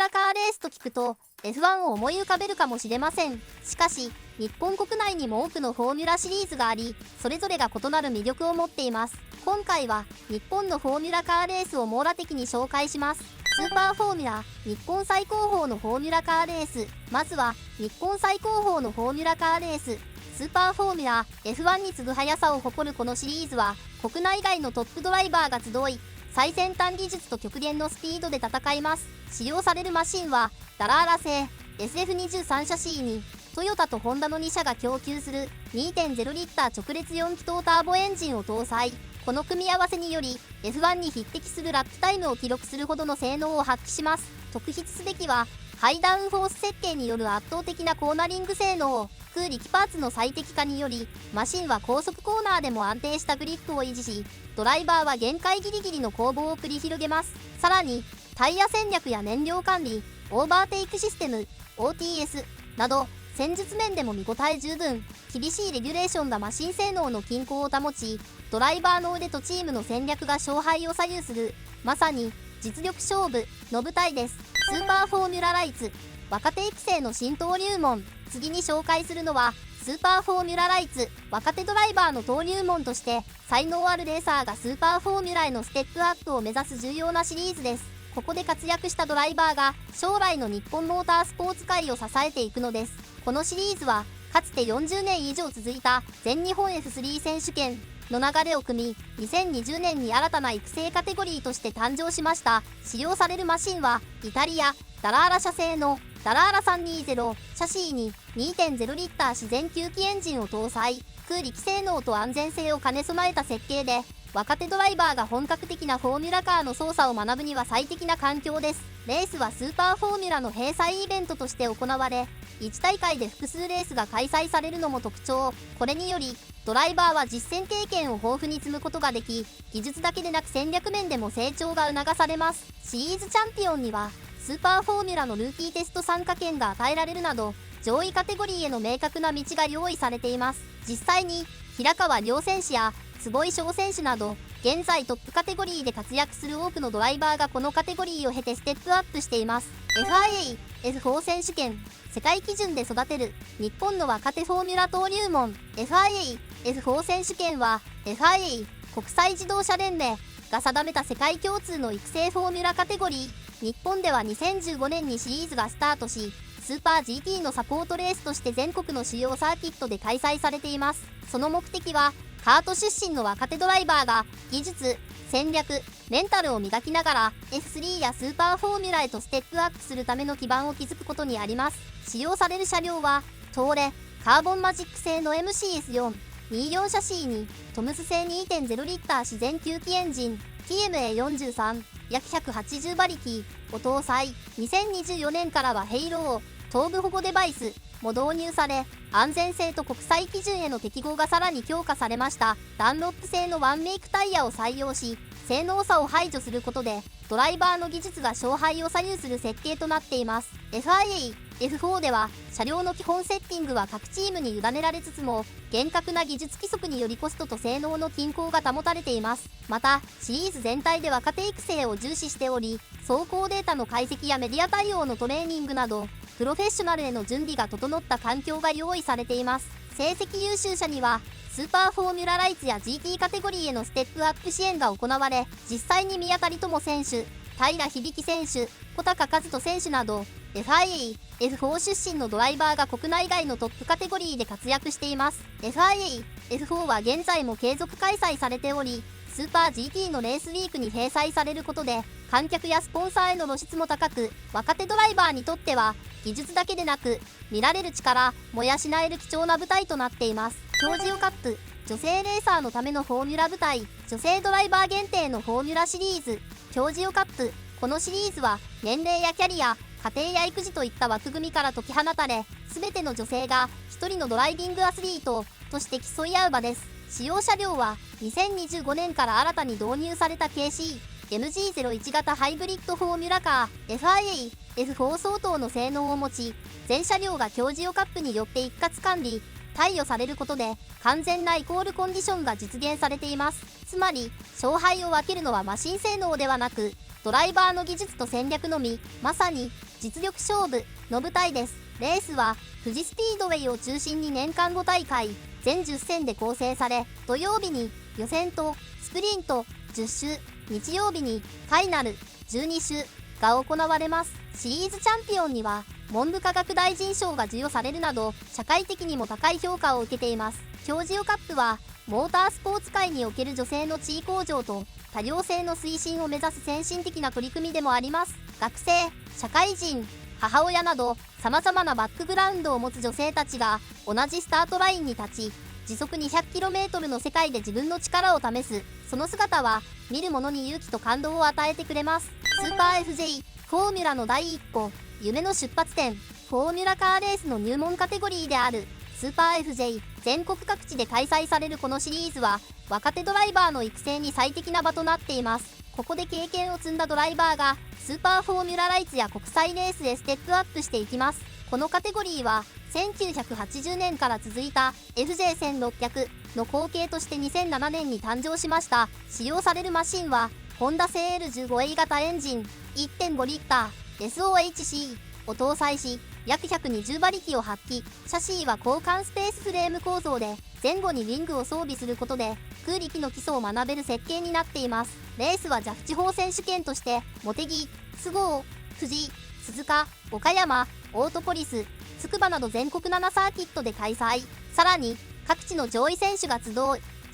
ラカーレースと聞くと F1 を思い浮かべるかもしれません。しかし日本国内にも多くのフォーミュラシリーズがあり、それぞれが異なる魅力を持っています。今回は日本のフォーミュラカーレースを網羅的に紹介します。スーパーフォーミュラ、日本最高峰のフォーミュラカーレース。まずは日本最高峰のフォーミュラカーレース、スーパーフォーミュラ F1 に次ぐ速さを誇るこのシリーズは、国内外のトップドライバーが集い、最先端技術と極限のスピードで戦います。使用されるマシンはダラーラ製 SF23 シャシーにトヨタとホンダの2社が供給する 2.0 リッター直列4気筒ターボエンジンを搭載。この組み合わせにより F1 に匹敵するラップタイムを記録するほどの性能を発揮します。特筆すべきはハイダウンフォース設計による圧倒的なコーナリング性能。空力パーツの最適化によりマシンは高速コーナーでも安定したグリップを維持し、ドライバーは限界ギリギリの攻防を繰り広げます。さらにタイヤ戦略や燃料管理、オーバーテイクシステム OTS など戦術面でも見応え十分。厳しいレギュレーションがマシン性能の均衡を保ち、ドライバーの腕とチームの戦略が勝敗を左右する、まさに実力勝負の舞台です。スーパーフォーミュラライツ、若手育成の新登竜門。次に紹介するのはスーパーフォーミュラライツ、若手ドライバーの登竜門として才能あるレーサーがスーパーフォーミュラへのステップアップを目指す重要なシリーズです。ここで活躍したドライバーが将来の日本モータースポーツ界を支えていくのです。このシリーズはかつて40年以上続いた全日本 F3 選手権の流れを組み、2020年に新たな育成カテゴリーとして誕生しました。使用されるマシンはイタリアダラーラ社製のダラーラ320シャシーに 2.0 リッター自然吸気エンジンを搭載。空力性能と安全性を兼ね備えた設計で、若手ドライバーが本格的なフォーミュラカーの操作を学ぶには最適な環境です。レースはスーパーフォーミュラの閉鎖イベントとして行われ、1大会で複数レースが開催されるのも特徴。これによりドライバーは実戦経験を豊富に積むことができ、技術だけでなく戦略面でも成長が促されます。シリーズチャンピオンにはスーパーフォーミュラのルーキーテスト参加権が与えられるなど、上位カテゴリーへの明確な道が用意されています。実際に平川亮選手や坪井翔選手など現在トップカテゴリーで活躍する多くのドライバーがこのカテゴリーを経てステップアップしています。 FIA F4 選手権、世界基準で育てる日本の若手フォーミュラ登竜門。 FIA F4 選手権は FIA 国際自動車連盟が定めた世界共通の育成フォーミュラカテゴリー。日本では2015年にシリーズがスタートし、スーパー GT のサポートレースとして全国の主要サーキットで開催されています。その目的はカート出身の若手ドライバーが技術、戦略、メンタルを磨きながら F3 やスーパーフォーミュラへとステップアップするための基盤を築くことにあります。使用される車両はトーレカーボンマジック製の MCS424 シャシーにトムス製 2.0 リッター自然吸気エンジン TMA43 約180馬力を搭載。2024年からはヘイロー頭部保護デバイスも導入され、安全性と国際基準への適合がさらに強化されました。ダンロップ製のワンメイクタイヤを採用し、性能差を排除することでドライバーの技術が勝敗を左右する設計となっています。 FIA F4 では車両の基本セッティングは各チームに委ねられつつも、厳格な技術規則によりコストと性能の均衡が保たれています。またシリーズ全体で若手育成を重視しており、走行データの解析やメディア対応のトレーニングなどプロフェッショナルへの準備が整った環境が用意されています。成績優秀者にはスーパーフォーミュラライツや GT カテゴリーへのステップアップ支援が行われ、実際に宮谷友選手、平響選手、小高和人選手など FIA F4 出身のドライバーが国内外のトップカテゴリーで活躍しています。 FIA F4 は現在も継続開催されており、スーパー GT のレースウィークに併載されることで観客やスポンサーへの露出も高く、若手ドライバーにとっては技術だけでなく見られる力も養える貴重な舞台となっています。競ジオカップ、女性レーサーのためのフォーミュラ舞台、女性ドライバー限定のフォーミュラシリーズ競ジオカップ。このシリーズは年齢やキャリア、家庭や育児といった枠組みから解き放たれ、全ての女性が一人のドライビングアスリートとして競い合う場です。使用車両は2025年から新たに導入された KC-MG01 型ハイブリッドフォーミュラカー FIA F4 相当の性能を持ち、全車両が競ジオカップによって一括管理貸与されることで完全なイコールコンディションが実現されています。つまり勝敗を分けるのはマシン性能ではなくドライバーの技術と戦略のみ。まさに実力勝負の舞台です。レースは富士スピードウェイを中心に年間5大会全10戦で構成され、土曜日に予選とスプリント10周、日曜日にファイナル12周が行われます。シリーズチャンピオンには文部科学大臣賞が授与されるなど、社会的にも高い評価を受けています。表示オカップはモータースポーツ界における女性の地位向上と多様性の推進を目指す先進的な取り組みでもあります。学生、社会人、母親など様々なバックグラウンドを持つ女性たちが同じスタートラインに立ち、時速 200km の世界で自分の力を試す、その姿は見る者に勇気と感動を与えてくれます。スーパー FJ フォーミュラの第一歩、夢の出発点。フォーミュラカーレースの入門カテゴリーであるスーパー FJ、 全国各地で開催されるこのシリーズは若手ドライバーの育成に最適な場となっています。ここで経験を積んだドライバーがスーパーフォーミュラライツや国際レースへステップアップしていきます。このカテゴリーは1980年から続いた FJ1600 の後継として2007年に誕生しました。使用されるマシンはホンダ CL15A 型エンジン 1.5 リッター SOHC を搭載し、約120馬力を発揮。シャシーは交換スペースフレーム構造で、前後にウィングを装備することで空力の基礎を学べる設計になっています。レースはJAF地方選手権として茂木、菅生、富士、鈴鹿、岡山、オートポリス、つくばなど全国7サーキットで開催。さらに各地の上位選手が集うジ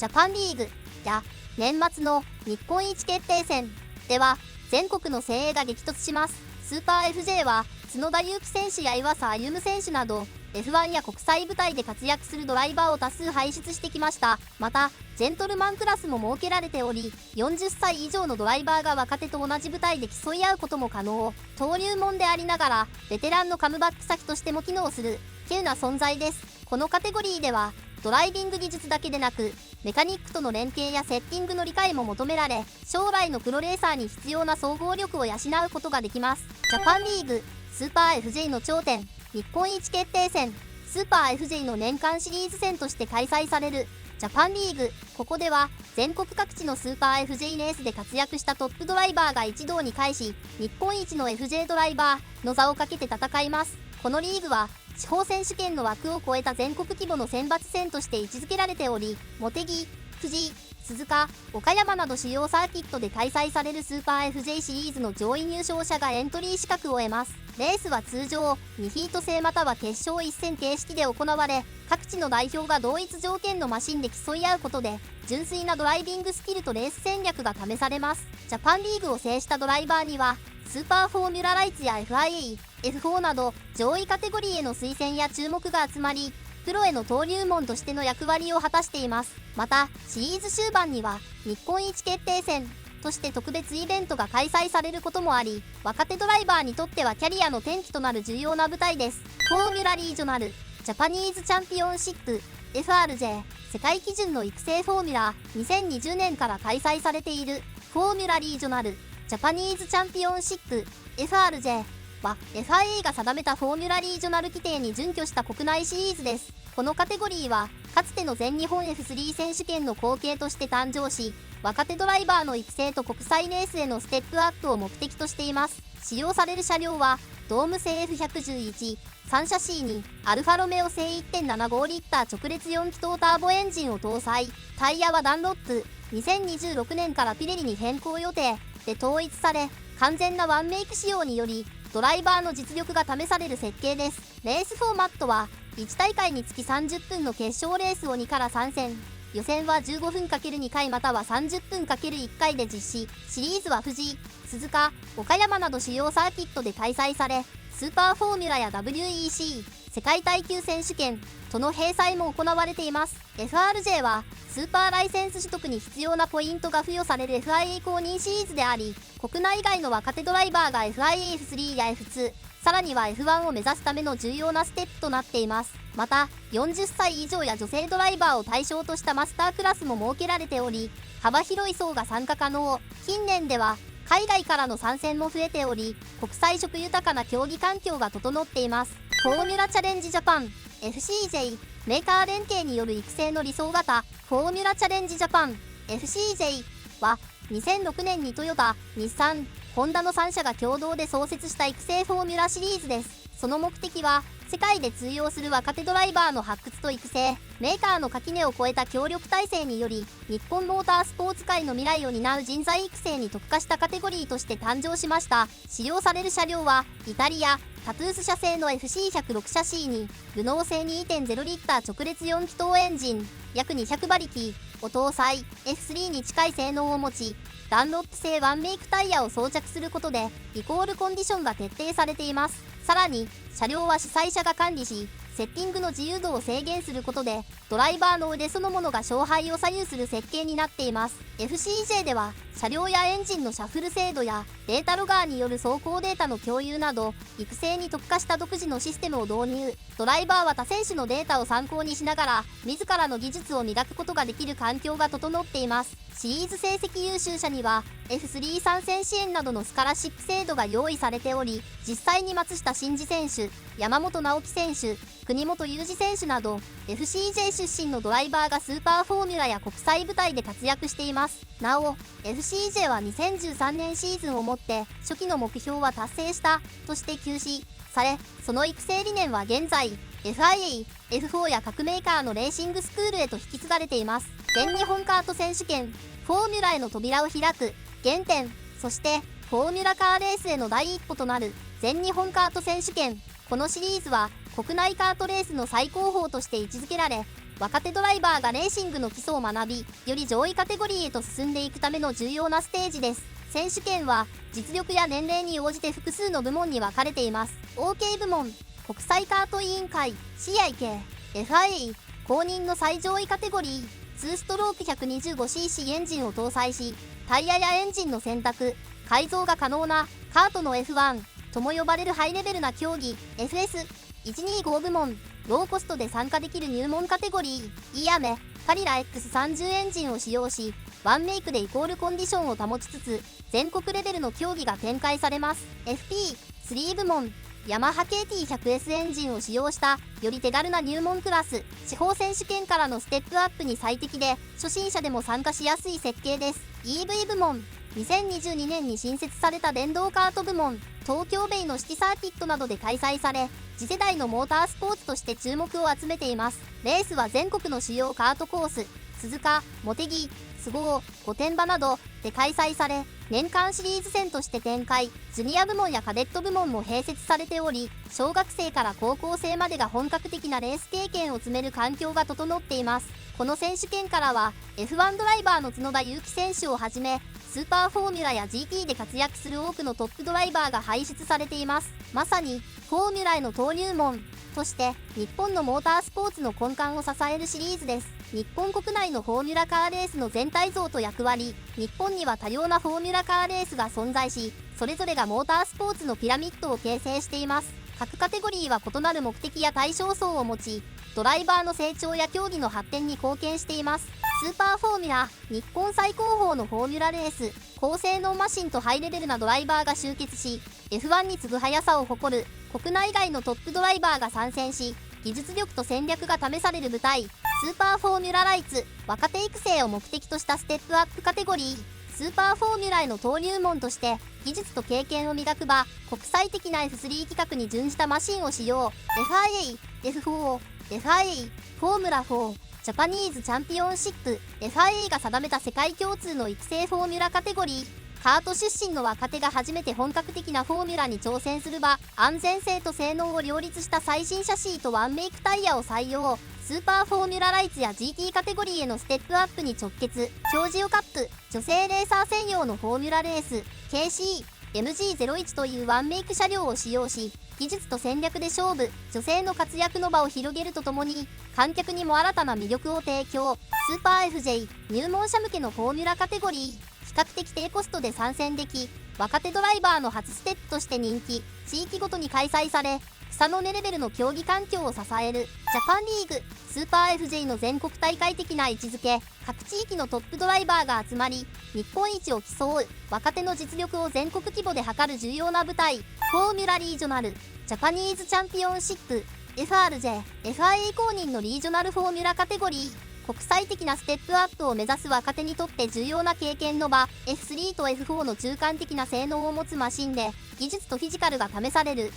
ャパンリーグや年末の日本一決定戦では全国の精鋭が激突します。スーパー FJ は角田裕樹選手や岩佐歩夢選手など F1 や国際舞台で活躍するドライバーを多数輩出してきました。またジェントルマンクラスも設けられており、40歳以上のドライバーが若手と同じ舞台で競い合うことも可能。登竜門でありながらベテランのカムバック先としても機能する稀有な存在です。このカテゴリーではドライビング技術だけでなくメカニックとの連携やセッティングの理解も求められ、将来のプロレーサーに必要な総合力を養うことができます。ジャパンリーグスーパー FJ の頂点、日本一決定戦。スーパー FJ の年間シリーズ戦として開催されるジャパンリーグ。ここでは全国各地のスーパー FJ レースで活躍したトップドライバーが一堂に会し、日本一の FJ ドライバーの座をかけて戦います。このリーグは地方選手権の枠を超えた全国規模の選抜戦として位置づけられており、茂木、富士、鈴鹿、岡山など主要サーキットで開催されるスーパー FJ シリーズの上位入賞者がエントリー資格を得ます。レースは通常2ヒート制または決勝1戦形式で行われ、各地の代表が同一条件のマシンで競い合うことで純粋なドライビングスキルとレース戦略が試されます。ジャパンリーグを制したドライバーにはスーパーフォーミュラライツや FIA、F4 など上位カテゴリーへの推薦や注目が集まり、プロへの登竜門としての役割を果たしています。またシリーズ終盤には日本一決定戦として特別イベントが開催されることもあり、若手ドライバーにとってはキャリアの転機となる重要な舞台です。フォーミュラリージョナルジャパニーズチャンピオンシップ FRJ、 世界基準の育成フォーミュラー。2020年から開催されているフォーミュラリージョナルジャパニーズチャンピオンシップ FRJ は FIA が定めたフォーミュラリージョナル規定に準拠した国内シリーズです。このカテゴリーはかつての全日本 F3 選手権の後継として誕生し、若手ドライバーの育成と国際レースへのステップアップを目的としています。使用される車両はドーム製 F111、3シャシーにアルファロメオ製 1.75 リッター直列4気筒ターボエンジンを搭載。タイヤはダンロップ、2026年からピレリに変更予定で統一され、完全なワンメイク仕様によりドライバーの実力が試される設計です。レースフォーマットは1大会につき30分の決勝レースを2から3戦、予選は15分 ×2 回または30分 ×1 回で実施。シリーズは富士、鈴鹿、岡山など主要サーキットで開催され、スーパーフォーミュラや WEC 世界耐久選手権との併載も行われています。 FRJ はスーパーライセンス取得に必要なポイントが付与される FIA 公認シリーズであり、国内外の若手ドライバーが FIA、F3 や F2、さらには F1 を目指すための重要なステップとなっています。また40歳以上や女性ドライバーを対象としたマスタークラスも設けられており、幅広い層が参加可能。近年では海外からの参戦も増えており、国際色豊かな競技環境が整っています。フォーミュラチャレンジジャパン FCJ、 メーカー連携による育成の理想型フォーミュラチャレンジジャパン FCJ は2006年にトヨタ、日産、ホンダの3社が共同で創設した育成フォーミュラシリーズです。その目的は世界で通用する若手ドライバーの発掘と育成、メーカーの垣根を越えた協力体制により日本モータースポーツ界の未来を担う人材育成に特化したカテゴリーとして誕生しました。使用される車両はイタリアタトゥース社製の FC106 シャシーにルノー製 2.0 リッター直列4気筒エンジン約200馬力を搭載 F3 に近い性能を持ち、ダンロップ製ワンメイクタイヤを装着することでリコールコンディションが徹底されています。さらに車両は主催者が管理し、セッティングの自由度を制限することでドライバーの腕そのものが勝敗を左右する設計になっています。 FCJ では車両やエンジンのシャッフル精度やデータロガーによる走行データの共有など育成に特化した独自のシステムを導入。ドライバーは他選手のデータを参考にしながら自らの技術を磨くことができる環境が整っています。シリーズ成績優秀者には F3 参戦支援などのスカラシップ制度が用意されており、実際に松下慎二選手、山本直樹選手、国本裕二選手など FCJ 出身のドライバーがスーパーフォーミュラや国際舞台で活躍しています。なお FCJ は2013年シーズンをもって初期の目標は達成したとして休止され、その育成理念は現在 FIA、F4 や各メーカーのレーシングスクールへと引き継がれています。全日本カート選手権フォーミュラへの扉を開く原点、そしてフォーミュラカーレースへの第一歩となる全日本カート選手権。このシリーズは国内カートレースの最高峰として位置づけられ、若手ドライバーがレーシングの基礎を学び、より上位カテゴリーへと進んでいくための重要なステージです。選手権は実力や年齢に応じて複数の部門に分かれています。 OK 部門、国際カート委員会 CIK、 FIA 公認の最上位カテゴリー、2ストローク 125cc エンジンを搭載し、タイヤやエンジンの選択、改造が可能なカートの F1 とも呼ばれるハイレベルな競技 FS125 部門、ローコストで参加できる入門カテゴリー、イアメカリラ X30 エンジンを使用し、ワンメイクでイコールコンディションを保ちつつ全国レベルの競技が展開されます。 FP3 部門、ヤマハ KT100S エンジンを使用したより手軽な入門クラス、地方選手権からのステップアップに最適で初心者でも参加しやすい設計です。 EV 部門、2022年に新設された電動カート部門、東京ベイのシティサーキットなどで開催され、次世代のモータースポーツとして注目を集めています。レースは全国の主要カートコース、鈴鹿、茂木、菅生、御殿場などで開催され、年間シリーズ戦として展開。ジュニア部門やカデット部門も併設されており、小学生から高校生までが本格的なレース経験を積める環境が整っています。この選手権からは F1 ドライバーの角田裕樹選手をはじめ、スーパーフォーミュラや GT で活躍する多くのトップドライバーが輩出されています。まさにフォーミュラへの登竜門として日本のモータースポーツの根幹を支えるシリーズです。日本国内のフォーミュラカーレースの全体像と役割、日本には多様なフォーミュラカーレースが存在し、それぞれがモータースポーツのピラミッドを形成しています。各カテゴリーは異なる目的や対象層を持ち、ドライバーの成長や競技の発展に貢献しています。スーパーフォーミュラ、日本最高峰のフォーミュラレース、高性能マシンとハイレベルなドライバーが集結し、F1 に次ぐ速さを誇る国内外のトップドライバーが参戦し、技術力と戦略が試される舞台。スーパーフォーミュラライツ、若手育成を目的としたステップアップカテゴリー。スーパーフォーミュラへの登竜門として技術と経験を磨く場、国際的な F3 規格に準じたマシンを使用。 FIA、F4、FIA、フォーミュラ4、ジャパニーズチャンピオンシップ、 FIA が定めた世界共通の育成フォーミュラカテゴリー。カート出身の若手が初めて本格的なフォーミュラに挑戦する場、安全性と性能を両立した最新シャシーとワンメイクタイヤを採用。スーパーフォーミュラライツや GT カテゴリーへのステップアップに直結。表ジオカップ、女性レーサー専用のフォーミュラレース KC、MG01 というワンメイク車両を使用し、技術と戦略で勝負。女性の活躍の場を広げるとともに観客にも新たな魅力を提供。スーパー FJ、 入門者向けのフォーミュラカテゴリー。比較的低コストで参戦でき、若手ドライバーの初ステップとして人気。地域ごとに開催され、草の根レベルの競技環境を支えるジャパンリーグ。スーパー FJ の全国大会的な位置づけ、各地域のトップドライバーが集まり日本一を競う、若手の実力を全国規模で測る重要な舞台。フォーミュラリージョナル、ジャパニーズチャンピオンシップ、FRJ、FIA 公認のリージョナルフォーミュラカテゴリー。国際的なステップアップを目指す若手にとって重要な経験の場、F3 と F4 の中間的な性能を持つマシンで、技術とフィジカルが試される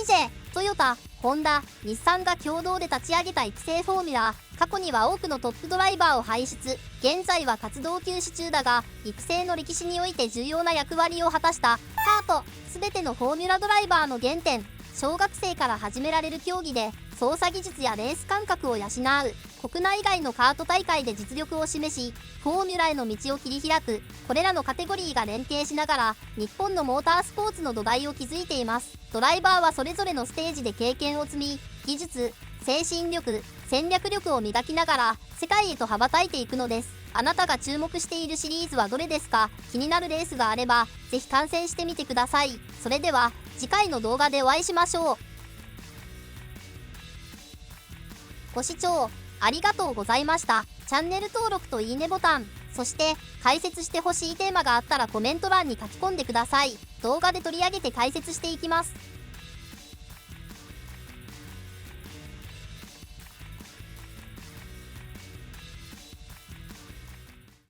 FCJ、トヨタ、ホンダ、日産が共同で立ち上げた育成フォーミュラー。過去には多くのトップドライバーを輩出、現在は活動休止中だが、育成の歴史において重要な役割を果たしたカート。全てのフォーミュラドライバーの原点。小学生から始められる競技で操作技術やレース感覚を養う。国内外のカート大会で実力を示し、フォーミュラへの道を切り開く。これらのカテゴリーが連携しながら日本のモータースポーツの土台を築いています。ドライバーはそれぞれのステージで経験を積み、技術、精神力、戦略力を磨きながら世界へと羽ばたいていくのです。あなたが注目しているシリーズはどれですか？気になるレースがあればぜひ観戦してみてください。それでは次回の動画でお会いしましょう。ご視聴ありがとうございました。チャンネル登録といいねボタン、そして解説してほしいテーマがあったらコメント欄に書き込んでください。動画で取り上げて解説していきます。